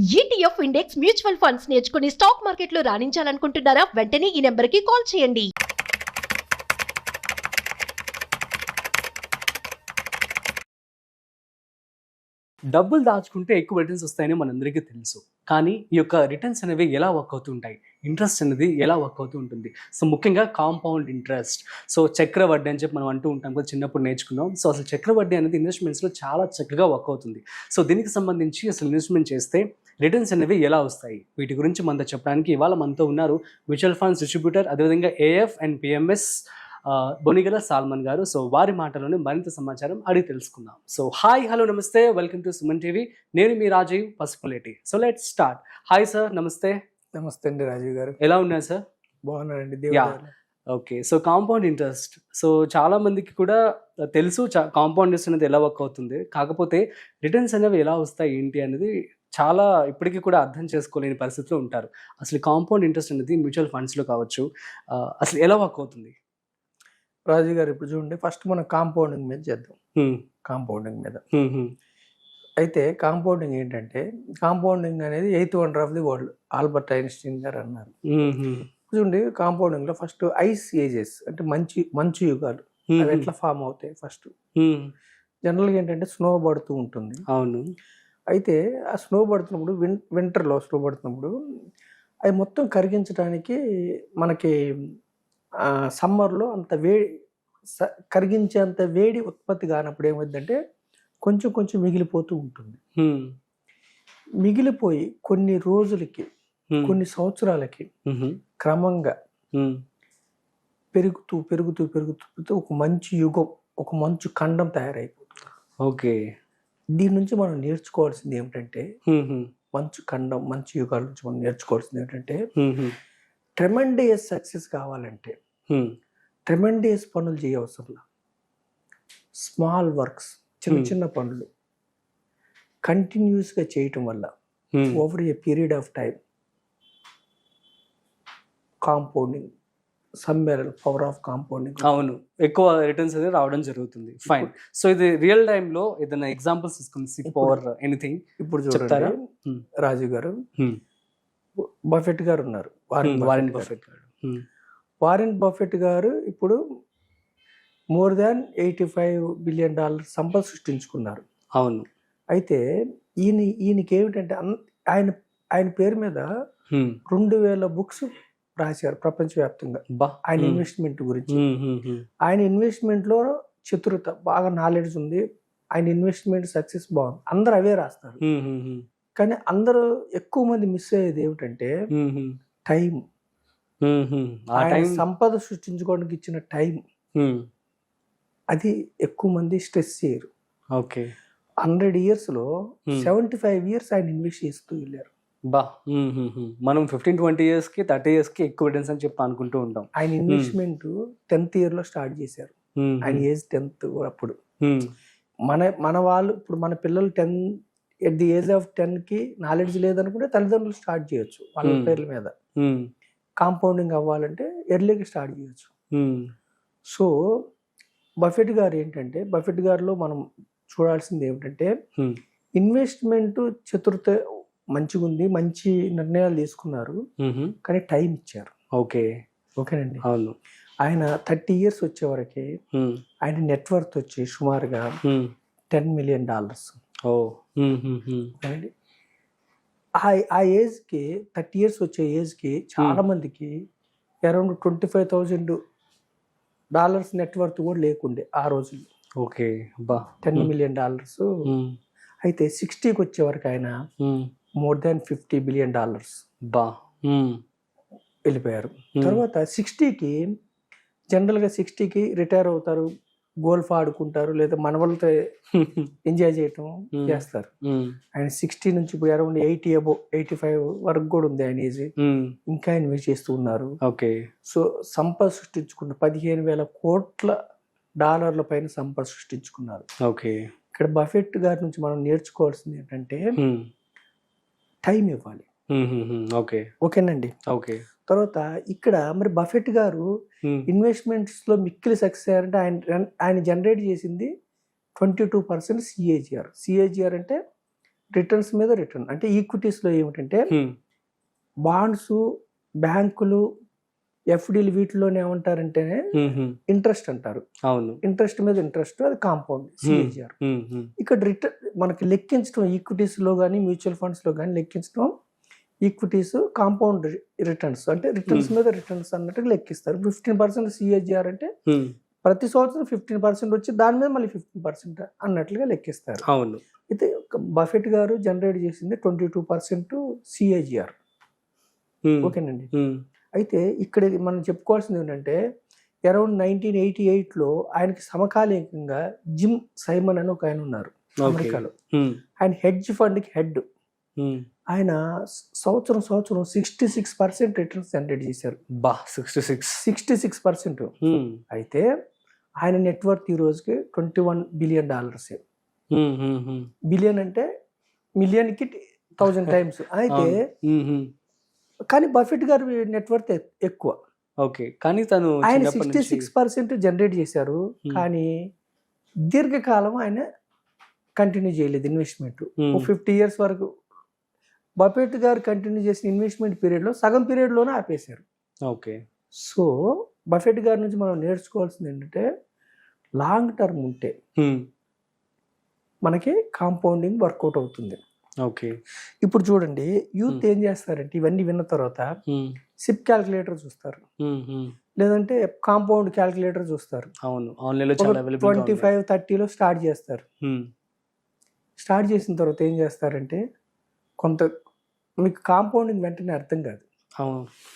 ETF index mutual funds నేర్చుకుని stock మార్కెట్లో రాణించాలనుకుంటున్నారా? వెంటనే ఈ నెంబర్కి కాల్ చేయండి. డబ్బులు దాచుకుంటే ఎక్కువ రిటర్న్స్ వస్తాయని మనందరికీ తెలుసు. కానీ ఈ యొక్క రిటర్న్స్ అనేవి ఎలా వర్క్ అవుతూ ఉంటాయి? ఇంట్రెస్ట్ అనేది ఎలా వర్క్ అవుతూ ఉంటుంది? సో ముఖ్యంగా కాంపౌండ్ ఇంట్రెస్ట్. సో చక్రవడ్డీ అని చెప్పి మనం అంటూ ఉంటాం కదా, చిన్నప్పుడు నేర్చుకున్నాం. సో అసలు చక్రవడ్డీ అనేది ఇన్వెస్ట్మెంట్స్లో చాలా చక్కగా వర్క్ అవుతుంది. సో దీనికి సంబంధించి అసలు ఇన్వెస్ట్మెంట్ చేస్తే రిటర్న్స్ అనేవి ఎలా వస్తాయి, వీటి గురించి మనతో చెప్పడానికి ఇవాళ మనతో ఉన్నారు మ్యూచువల్ ఫండ్స్ డిస్ట్రిబ్యూటర్, అదేవిధంగా AF and PMS Bonigala Salman గారు. సో వారి మాటలోనే మరింత సమాచారం అడిగి తెలుసుకుందాం. సో హాయ్, హలో, నమస్తే, వెల్కమ్ టు సుమన్ టీవీ. నేను మీ Rajeev Pasupuleti. So let's start. Hi sir, నమస్తే. నమస్తే అండి రాజీవ్ గారు. ఎలా ఉన్నారు సార్? బాగున్నారండి. Okay. So compound interest, so చాలా మందికి కూడా తెలుసు కాంపౌండ్ ఇంట్రెస్ట్ అనేది ఎలా వర్క్ అవుతుంది. కాకపోతే రిటర్న్స్ అనేవి ఎలా వస్తాయి ఏంటి అనేది చాలా ఇప్పటికీ కూడా అర్థం చేసుకోలేని పరిస్థితిలో ఉంటారు. అసలు కాంపౌండ్ ఇంట్రెస్ట్ అనేది మ్యూచువల్ ఫండ్స్లో కావచ్చు, అసలు ఎలా వర్క్ అవుతుంది? రాజు గారు, ఇప్పుడు చూడండి, ఫస్ట్ మనం కాంపౌండింగ్ మీద చేద్దాం. కాంపౌండింగ్ మీద అయితే కాంపౌండింగ్ ఏంటంటే, కాంపౌండింగ్ అనేది 8th wonder of the world Albert Einstein గారు అన్నారు. చూడండి, కాంపౌండింగ్ లో ఫస్ట్ ఐస్ ఏజెస్ అంటే మంచు యుగాలు అవి ఎట్లా ఫామ్ అవుతాయి. ఫస్ట్ జనరల్గా ఏంటంటే స్నో పడుతూ ఉంటుంది. అవును. అయితే ఆ స్నో పడుతున్నప్పుడు వింటర్లో స్నో పడుతున్నప్పుడు అవి మొత్తం కరిగించడానికి మనకి సమ్మర్లో అంత కరిగించేంత వేడి ఉత్పత్తి కానప్పుడు ఏమైందంటే కొంచెం కొంచెం మిగిలిపోతూ ఉంటుంది. మిగిలిపోయి కొన్ని రోజులకి, కొన్ని సంవత్సరాలకి క్రమంగా పెరుగుతూ పెరుగుతూ పెరుగుతూ ఒక మంచి యుగం, ఒక మంచు ఖండం తయారైపోతుంది. ఓకే. దీని నుంచి మనం నేర్చుకోవాల్సింది ఏమిటంటే, మంచు ఖండం, మంచు యుగాల నుంచి మనం నేర్చుకోవాల్సింది ఏంటంటే, ట్రెమెండియస్ సక్సెస్ కావాలంటే ట్రెమెండియస్ పనులు చేయవసరం. స్మాల్ వర్క్స్, చిన్న చిన్న పనులు కంటిన్యూస్గా చేయటం వల్ల over a period of time compounding, సమ్మేళన పవర్ ఆఫ్ కాంపౌండింగ్, అవును, ఎక్కువ రిటర్న్స్ అనేది రావడం జరుగుతుంది. ఫైన్. సో ఇది రియల్ టైమ్ లో ఏదైనా ఎగ్జాంపుల్స్ తీసుకుని పవర్ ఎనీథింగ్ ఇప్పుడు చూడండి రాజు గారు, బఫెట్ గారు ఉన్నారు. వారెన్ బఫెట్ గారు. వారెన్ బఫెట్ గారు ఇప్పుడు మోర్ దాన్ $85 బిలియన్ సంపద సృష్టించుకున్నారు. అవును. అయితే ఈయనకి ఏమిటంటే ఆయన పేరు మీద 2000 బుక్స్ రాశారు ప్రపంచవ్యాప్తంగా ఆయన ఇన్వెస్ట్మెంట్ గురించి. ఆయన ఇన్వెస్ట్మెంట్ లో చతురత, బాగా నాలెడ్జ్ ఉంది. ఆయన ఇన్వెస్ట్మెంట్ సక్సెస్ బాగుంది. అందరు అవే రాస్తారు. కానీ అందరూ ఎక్కువ మంది మిస్ అయ్యేది ఏమిటంటే టైం. సంపద సృష్టించుకోవడానికి ఇచ్చిన టైం, అది ఎక్కువ మంది స్ట్రెస్ చేయరు. ఓకే. 100 years లో 75 years ఆయన ఇన్వెస్ట్ చేస్తూ వెళ్ళారు. మనం 15-20 years కి 30 years కి ఎక్కువ రిటర్న్స్ అని చెప్పి అనుకుంటూ ఉంటాం. ఆయన ఇన్వెస్ట్మెంట్ 10th year లో స్టార్ట్ చేశారు. ఆయన ఏజ్ 10th అప్పుడు. మన వాళ్ళు ఇప్పుడు మన పిల్లలు ఎట్ ది ఏజ్ ఆఫ్ 10 కి నాలెడ్జ్ లేదనుకుంటే తల్లిదండ్రులు స్టార్ట్ చేయొచ్చు వాళ్ళ పేర్ల మీద. కాంపౌండింగ్ అవ్వాలంటే ఎర్లీగా స్టార్ట్ చేయొచ్చు. సో బఫెట్ గారు ఏంటంటే, బఫెట్ గారిలో మనం చూడాల్సింది ఏమిటంటే, ఇన్వెస్ట్మెంట్ చతురత మంచిగా ఉంది, మంచి నిర్ణయాలు తీసుకున్నారు, కానీ టైం ఇచ్చారు. ఓకే. ఓకేనండి. అవును. ఆయన 30 years వచ్చే వరకే ఆయన నెట్వర్త్ వచ్చి సుమారుగా $10 million. ఆ ఏజ్కి 30 years వచ్చే ఏజ్కి చాలా మందికి అరౌండ్ $25,000 నెట్వర్త్ కూడా లేకుండే ఆ రోజుల్లో. ఓకే. $10 million. అయితే 60కి వచ్చే వరకు ఆయన మోర్ దాన్ $50 billion వెళ్ళిపోయారు. తర్వాత 60కి జనరల్గా 60కి రిటైర్ అవుతారు, గోల్ఫ్ ఆడుకుంటారు, లేదా మన వాళ్ళతో ఎంజాయ్ చేయటం చేస్తారు. ఆయన 60 నుంచి అరౌండ్ 85 వరకు కూడా ఉంది ఆయన ఏజ్. ఇంకా ఇన్వెస్ట్ చేస్తూ ఉన్నారు. ఓకే. సో సంపద సృష్టించుకున్న $15,000 కోట్ల పైన సంపద సృష్టించుకున్నారు. ఓకే. ఇక్కడ బఫెట్ గారి నుంచి మనం నేర్చుకోవాల్సింది ఏంటంటే టైం ఇవ్వాలి. ఓకే. ఓకేనండి. ఓకే. తర్వాత ఇక్కడ మరి బఫెట్ గారు ఇన్వెస్ట్మెంట్స్ లో మిక్కిలి సక్సెస్ అయ్యారంటే ఆయన జనరేట్ చేసింది 22% CAGR. CAGR అంటే రిటర్న్స్ మీద రిటర్న్. అంటే ఈక్విటీస్లో ఏమిటంటే బాండ్స్, బ్యాంకులు, ఎఫ్డీలు వీటిలోనే ఏమంటారంటేనే ఇంట్రెస్ట్ అంటారు. అవును. ఇంట్రెస్ట్ మీద ఇంట్రెస్ట్, అది కాంపౌండ్ సిఏజిఆర్. ఇక్కడ రిటర్న్ మనకి లెక్కించడం ఈక్విటీస్లో కానీ మ్యూచువల్ ఫండ్స్లో కానీ లెక్కించడం ఈక్విటీస్ కాంపౌండ్ రిటర్న్స్, అంటే రిటర్న్స్ మీద రిటర్న్స్ అన్నట్టుగా లెక్కిస్తారు. 15% సిఏజిఆర్ అంటే ప్రతి సంవత్సరం 15% వచ్చి దాని మీద మళ్ళీ 15% అన్నట్లుగా లెక్కిస్తారు. అవును. అయితే బఫెట్ గారు జనరేట్ చేసింది 22% సిఏజిఆర్. ఓకేనండి. అయితే ఇక్కడ మనం చెప్పుకోవాల్సింది ఏంటంటే అరౌండ్ 1988లో ఆయనకి సమకాలీకంగా జిమ్ సైమన్ అని ఒక ఆయన ఉన్నారు అమెరికాలో. ఆయన హెడ్జ్ ఫండ్కి హెడ్. ఆయన సంవత్సరం 66% రిటర్న్స్ జనరేట్ చేశారు. 66%. అయితే ఆయన నెట్వర్క్ ఈ రోజుకి $21 బిలియన్. బిలియన్ అంటే మిలియన్కి 1000 టైమ్స్. అయితే కానీ బఫెట్ గారి నెట్వర్క్ ఎక్కువ. ఓకే. కానీ తను ఆయన 66% జనరేట్ చేశారు, కానీ దీర్ఘకాలం ఆయన కంటిన్యూ చేయలేదు ఇన్వెస్ట్మెంట్. 50 years వరకు బఫెట్ గారు కంటిన్యూ చేసిన ఇన్వెస్ట్మెంట్ పీరియడ్లో సగం పీరియడ్లోనే ఆపేశారు. ఓకే. సో బఫెట్ గారి నుంచి మనం నేర్చుకోవాల్సింది ఏంటంటే లాంగ్ టర్మ్ ఉంటే మనకి కాంపౌండింగ్ వర్కౌట్ అవుతుంది. ఓకే. ఇప్పుడు చూడండి, యూత్ ఏం చేస్తారంటే ఇవన్నీ విన్న తర్వాత సిప్ క్యాల్కులేటర్ చూస్తారు, లేదంటే కాంపౌండ్ క్యాల్కులేటర్ చూస్తారు. అవును, ఆన్లైన్లో 25-30లో స్టార్ట్ చేస్తారు. స్టార్ట్ చేసిన తర్వాత ఏం చేస్తారంటే కొంత మీకు కాంపౌండింగ్ వెంటనే అర్థం కాదు.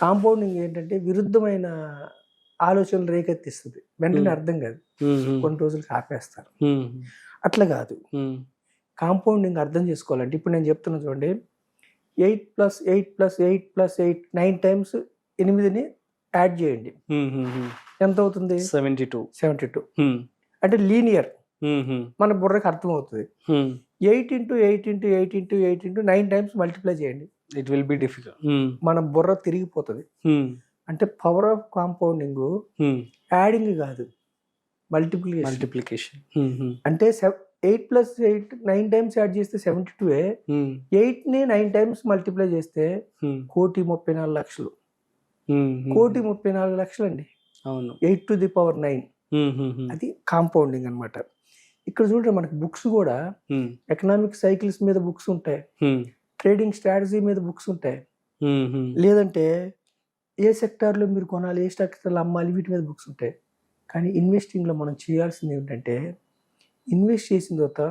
కాంపౌండింగ్ ఏంటంటే విరుద్ధమైన ఆలోచనలు రేకెత్తిస్తుంది, వెంటనే అర్థం కాదు, కొన్ని రోజులకి ఆపేస్తారు. అట్లా కాదు, కాంపౌండింగ్ అర్థం చేసుకోవాలంటే ఇప్పుడు నేను చెప్తున్నా చూడండి, 8+8+8+8 9 times 8ని యాడ్ చేయండి, ఎంత అవుతుంది? 72. అంటే లీనియర్, మన బుర్రకి అర్థం అవుతుంది. 8 into 8 into 8 into 8 into 9 times multiply చేయండి, ఇట్ విల్ బి డిఫికల్ట్. మన బుర్ర తిరిగిపోతుంది. అంటే పవర్ ఆఫ్ కాంపౌండింగ్ యాడింగ్ కాదు, మల్టిప్లికేషన్. అంటే 8+8 9 times యాడ్ చేస్తే 72, 8ని 9 times మల్టిప్లై చేస్తే 1,34,00,000. 1,34,00,000 అండి. అవును, 8 to the power 9. అది కాంపౌండింగ్ అన్నమాట. ఇక్కడ చూడండి, మనకి బుక్స్ కూడా ఎకనామిక్ సైకిల్స్ మీద బుక్స్ ఉంటాయి, ట్రేడింగ్ స్ట్రాటజీ మీద బుక్స్ ఉంటాయి, లేదంటే ఏ సెక్టార్లో మీరు కొనాలి, ఏ సెక్టార్లో అమ్మాలి, వీటి మీద బుక్స్ ఉంటాయి. కానీ ఇన్వెస్టింగ్లో మనం చేయాల్సింది ఏమిటంటే ఇన్వెస్ట్ చేసిన తర్వాత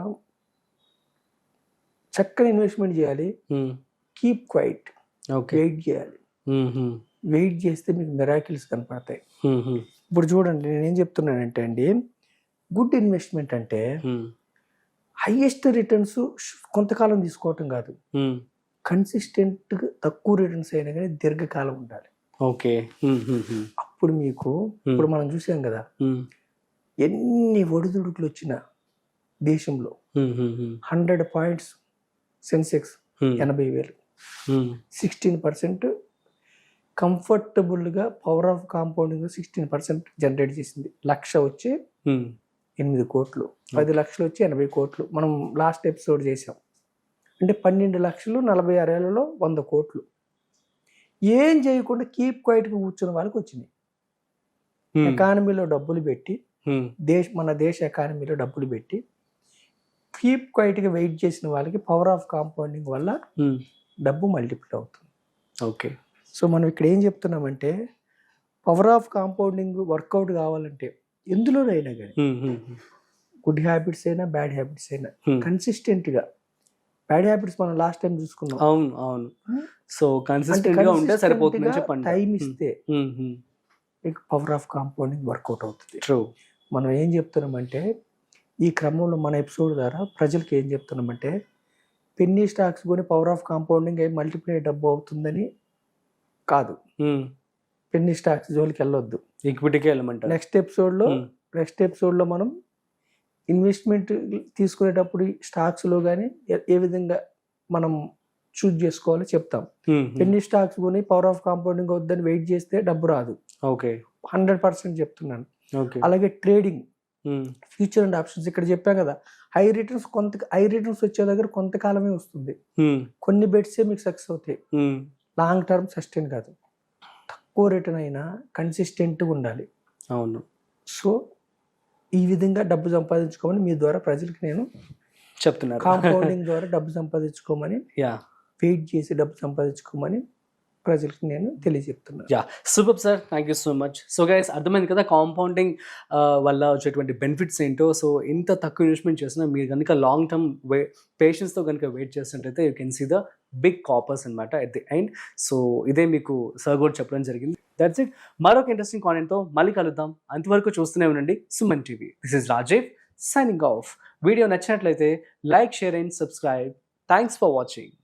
చక్కని ఇన్వెస్ట్మెంట్ చేయాలి, కీప్ క్వైట్, వెయిట్ చేయాలి. వెయిట్ చేస్తే మీకు మిరాకిల్స్ కనపడతాయి. ఇప్పుడు చూడండి, నేనేం చెప్తున్నానంటే అండి, గుడ్ ఇన్వెస్ట్మెంట్ అంటే హైయెస్ట్ రిటర్న్స్ కొంతకాలం తీసుకోవటం కాదు, కన్సిస్టెంట్ తక్కువ రిటర్న్స్ అయినా కానీ దీర్ఘకాలం ఉండాలి. ఓకే. అప్పుడు మీకు ఇప్పుడు మనం చూసాం కదా, ఎన్ని ఒడిదుడుకులు వచ్చినా దేశంలో 100 points సెన్సెక్స్ 80,000, 16% కంఫర్టబుల్గా పవర్ ఆఫ్ కాంపౌండింగ్ 16% జనరేట్ చేసింది. 1,00,000 వచ్చి 8 కోట్లు, 10 లక్షలు వచ్చి 80 కోట్లు. మనం లాస్ట్ ఎపిసోడ్ చేసాం. అంటే 12 లక్షలు 46 ఏళ్లలో 100 కోట్లు. ఏం చేయకుండా కీప్ క్వైట్గా కూర్చున్న వాళ్ళకి వచ్చినాయి. ఎకానమీలో డబ్బులు పెట్టి, మన దేశ ఎకానమీలో డబ్బులు పెట్టి కీప్ క్వైట్గా వెయిట్ చేసిన వాళ్ళకి పవర్ ఆఫ్ కాంపౌండింగ్ వల్ల డబ్బు మల్టిప్లై అవుతుంది. ఓకే. సో మనం ఇక్కడ ఏం చెప్తున్నామంటే పవర్ ఆఫ్ కాంపౌండింగ్ వర్కౌట్ కావాలంటే ఎందులోనైనా కానీ, గుడ్ హ్యాబిట్స్ అయినా బ్యాడ్ హ్యాబిట్స్ అయినా కన్సిస్టెంట్గా, బ్యాడ్ హ్యాబిట్స్ మనం లాస్ట్ టైం చూసుకున్నాం. అవును. సో కన్సిస్టెంట్గా ఉంటే సరిపోతుంది, టైం ఇస్తే మీకు పవర్ ఆఫ్ కాంపౌండింగ్ వర్కౌట్ అవుతుంది. ట్రూ. మనం ఏం చెప్తున్నామంటే ఈ క్రమంలో మన ఎపిసోడ్ ద్వారా ప్రజలకు ఏం చెప్తున్నామంటే పెన్నీ స్టాక్స్ కొని పవర్ ఆఫ్ కాంపౌండింగ్ అయి మల్టిప్లై డబ్బు అవుతుందని కాదు, పెన్నీ స్టాక్స్ జోలికి వెళ్ళొద్దు, ఈక్విటీకి వెళ్ళమంటారు. నెక్స్ట్ ఎపిసోడ్లో మనం ఇన్వెస్ట్మెంట్ తీసుకునేటప్పుడు స్టాక్స్లో కానీ ఏ విధంగా మనం చూజ్ చేసుకోవాలో చెప్తాం. పెన్నీ స్టాక్స్ కొని పవర్ ఆఫ్ కాంపౌండింగ్ వద్దని వెయిట్ చేస్తే డబ్బు రాదు. ఓకే, 100% చెప్తున్నాను. అలాగే ట్రేడింగ్, ఫ్యూచర్ అండ్ ఆప్షన్స్ ఇక్కడ చెప్పాం కదా, హై రిటర్న్స్ వచ్చే దగ్గర కొంతకాలమే వస్తుంది. కొన్ని బెట్సే మీకు సక్సెస్ అవుతాయి, లాంగ్ టర్మ్ సస్టైన్ కాదు. తక్కువ రిటర్న్ అయినా కన్సిస్టెంట్గా ఉండాలి. అవును. సో ఈ విధంగా డబ్బు సంపాదించుకోమని మీ ద్వారా ప్రజలకు నేను చెప్తున్నారు. కాంపౌండింగ్ ద్వారా డబ్బు సంపాదించుకోమని, యా వెయిట్ చేసి డబ్బు సంపాదించుకోమని ప్రజలకు నేను తెలియజెప్తున్నాను. Ya super sir, thank you so much. So guys అర్థమైంది కదా కాంపౌండింగ్ వల్ల వచ్చేటువంటి బెనిఫిట్స్ ఏంటో. సో ఇంత తక్కువ ఇన్వెస్ట్మెంట్ చేసినా మీరు కనుక లాంగ్ టర్మ్ పేషెన్స్తో కనుక వెయిట్ చేస్తుంటైతే you can see the big corpus అనమాట ఎట్ ది ఎండ్. సో ఇదే మీకు సార్ కూడా చెప్పడం జరిగింది. That's it. మరొక ఇంట్రెస్టింగ్ కాంటెంట్తో మళ్ళీ కలుద్దాం. అంతవరకు చూస్తూనే ఉండండి Suman TV. This is Rajeev signing off. Video నచ్చినట్లయితే like, share and subscribe. Thanks for watching.